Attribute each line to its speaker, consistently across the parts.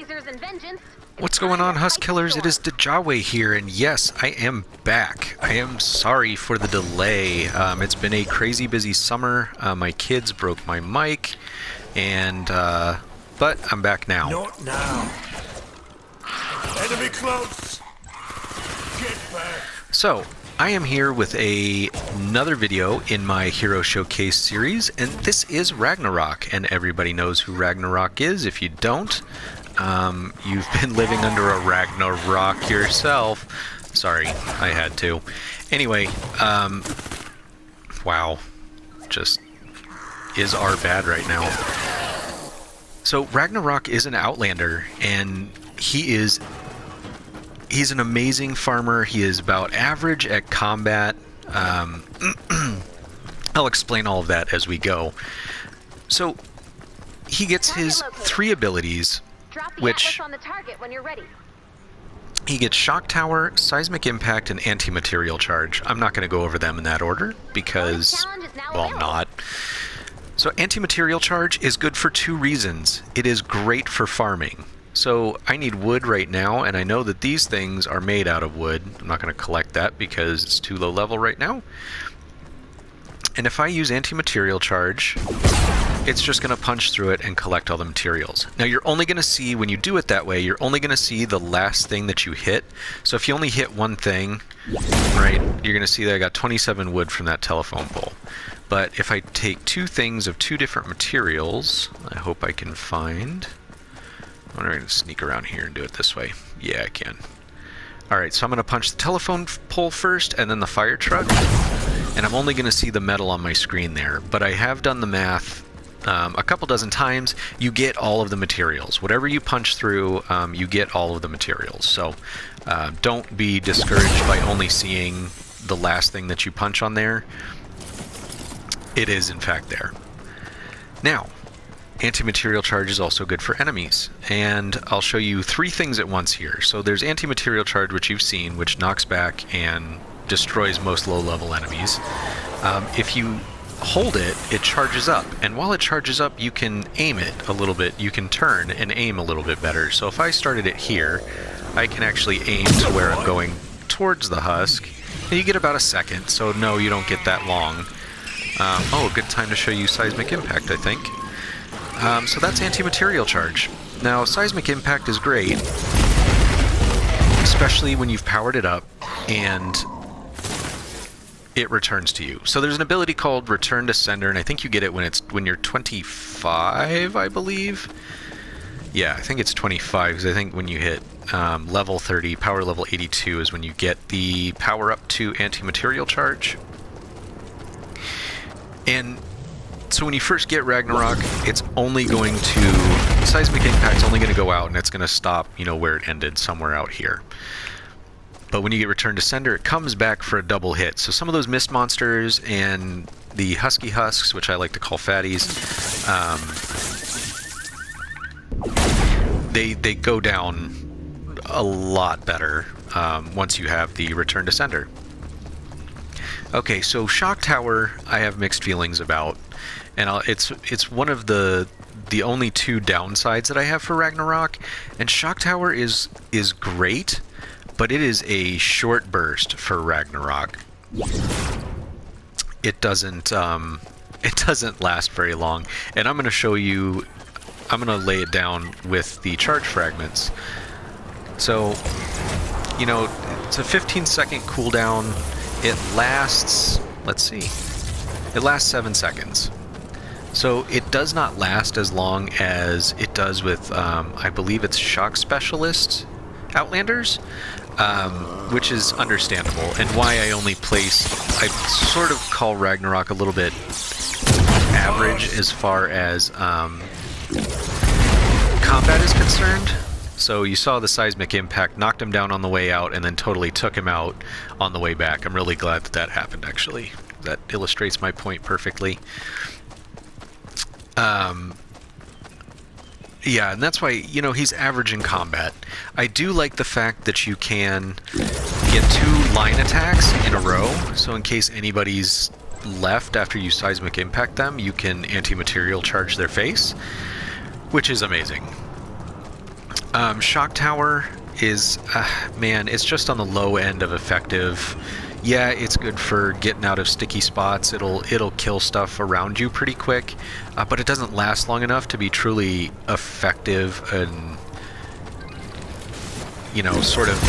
Speaker 1: lasers and vengeance.
Speaker 2: What's going on, Husk Killers? It is Dejawe here, and yes, I am back. I am sorry for the delay. It's been a crazy busy summer. My kids broke my mic, and but I'm back now.
Speaker 3: Not now. Enemy close. Get back.
Speaker 2: So, I am here with another video in my Hero Showcase series, and this is Ragnarok, and everybody knows who Ragnarok is. If you don't, you've been living under a Ragnarok yourself. Sorry, I had to. Anyway, wow, just is our bad right now. So Ragnarok is an Outlander, and he's an amazing farmer. He is about average at combat. I'll explain all of that as we go. So he gets his 3 abilities, which
Speaker 1: on the target when you're ready.
Speaker 2: he gets Shock Tower, Seismic Impact, and Anti-Material Charge. I'm not going to go over them in that order because, well, I'm not. So Anti-Material Charge is good for 2 reasons. It is great for farming. So I need wood right now, and I know that these things are made out of wood. I'm not going to collect that because it's too low level right now. And if I use Anti-Material Charge, it's just going to punch through it and collect all the materials. Now you're only going to see, when you do it that way, you're only going to see the last thing that you hit. So if you only hit one thing, right, you're going to see that I got 27 wood from that telephone pole. But if I take 2 things of 2 different materials, I hope I can find... I'm going to sneak around here and do it this way. Yeah, I can. Alright, so I'm going to punch the telephone pole first and then the fire truck. And I'm only going to see the metal on my screen there. But I have done the math a couple dozen times. You get all of the materials. Whatever you punch through, you get all of the materials. So don't be discouraged by only seeing the last thing that you punch on there. It is, in fact, there. Now, Anti-Material Charge is also good for enemies, and I'll show you 3 things at once here. So there's Anti-Material Charge, which you've seen, which knocks back and destroys most low-level enemies. If you hold it, it charges up, and while it charges up, you can aim it a little bit. You can turn and aim a little bit better. So if I started it here, I can actually aim to where I'm going towards the husk, and you get about a second, so no, you don't get that long. Oh, a good time to show you Seismic Impact, I think. So that's Anti-Material Charge. Now, Seismic Impact is great, especially when you've powered it up and it returns to you. So there's an ability called Return to Sender, and I think you get it when you're 25, I believe. Yeah, I think it's 25, because I think when you hit level 30, power level 82 is when you get the power up to Anti-Material Charge. And so when you first get Ragnarok, it's only going to... Seismic Impact's only going to go out, and it's going to stop, you know, where it ended, somewhere out here. But when you get Return to Sender, it comes back for a double hit. So some of those mist monsters and the husky husks, which I like to call fatties, they go down a lot better once you have the Return to Sender. Okay, so Shock Tower I have mixed feelings about, and it's one of the only 2 downsides that I have for Ragnarok. And Shock Tower is great, but it is a short burst for Ragnarok. It doesn't last very long, and I'm going to show you. I'm going to lay it down with the charge fragments. So, you know, it's a 15-second cooldown. It lasts, let's see, it lasts 7 seconds. So it does not last as long as it does with, I believe it's Shock Specialist Outlanders, which is understandable, and why I only place, I sort of call Ragnarok a little bit average as far as combat is concerned. So you saw the Seismic Impact, knocked him down on the way out, and then totally took him out on the way back. I'm really glad that that happened, actually. That illustrates my point perfectly. Yeah, and that's why, you know, he's average in combat. I do like the fact that you can get 2 line attacks in a row, so in case anybody's left after you Seismic Impact them, you can Anti-Material Charge their face, which is amazing. Shock Tower is, man, it's just on the low end of effective. Yeah, it's good for getting out of sticky spots. It'll kill stuff around you pretty quick, but it doesn't last long enough to be truly effective and, you know, sort of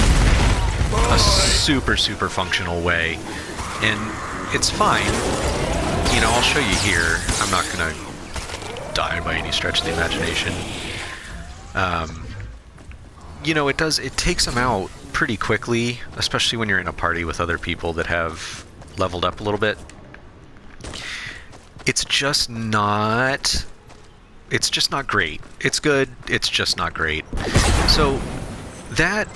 Speaker 2: a super functional way. And it's fine. You know, I'll show you here. I'm not gonna die by any stretch of the imagination. You know, it takes them out pretty quickly, especially when you're in a party with other people that have leveled up a little bit. It's just not great. It's good, it's just not great. So that,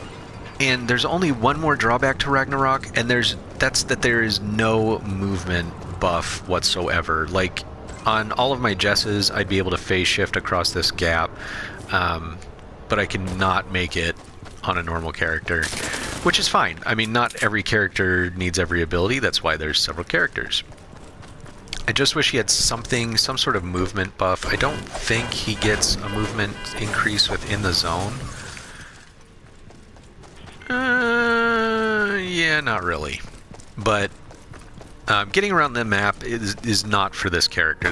Speaker 2: and there's only one more drawback to Ragnarok, and that's that there is no movement buff whatsoever. Like, on all of my Jesses, I'd be able to phase shift across this gap, but I cannot make it on a normal character, which is fine. I mean, not every character needs every ability. That's why there's several characters. I just wish he had some sort of movement buff. I don't think he gets a movement increase within the zone. Yeah, not really. But getting around the map is not for this character.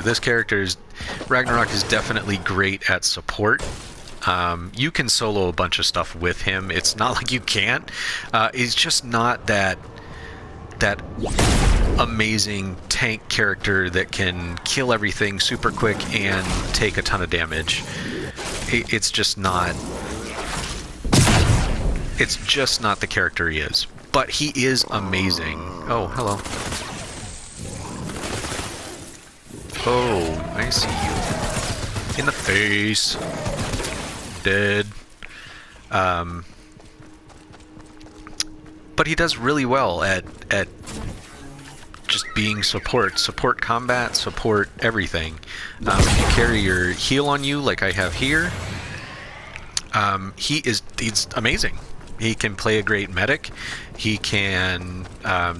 Speaker 2: Ragnarok is definitely great at support. You can solo a bunch of stuff with him. It's not like you can't. He's just not that amazing tank character that can kill everything super quick and take a ton of damage. It's just not the character he is. But he is amazing. Oh, hello. Oh, I see you. In the face. Dead. But he does really well at just being support combat, support everything. If you carry your heal on you like I have here, he's amazing. He can play a great medic. He can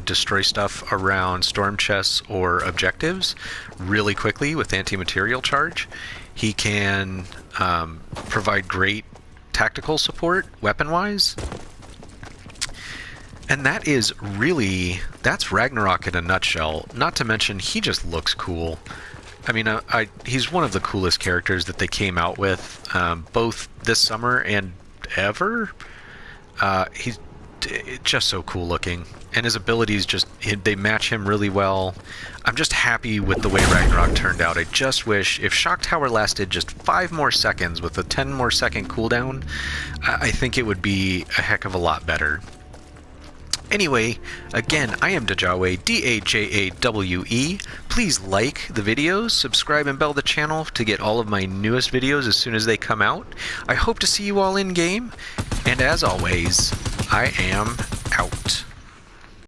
Speaker 2: destroy stuff around storm chests or objectives really quickly with anti-material charge. He can provide great tactical support weapon-wise. And that's Ragnarok in a nutshell. Not to mention, he just looks cool. I mean, he's one of the coolest characters that they came out with, both this summer and ever. He's just so cool looking, and his abilities they match him really well. I'm just happy with the way Ragnarok turned out. I just wish if Shock Tower lasted just 5 more seconds with a 10 more second cooldown, I think it would be a heck of a lot better. Anyway, again, I am Dajawe, Dajawe. Please like the videos, subscribe and bell the channel to get all of my newest videos as soon as they come out. I hope to see you all in game, and as always, I am out.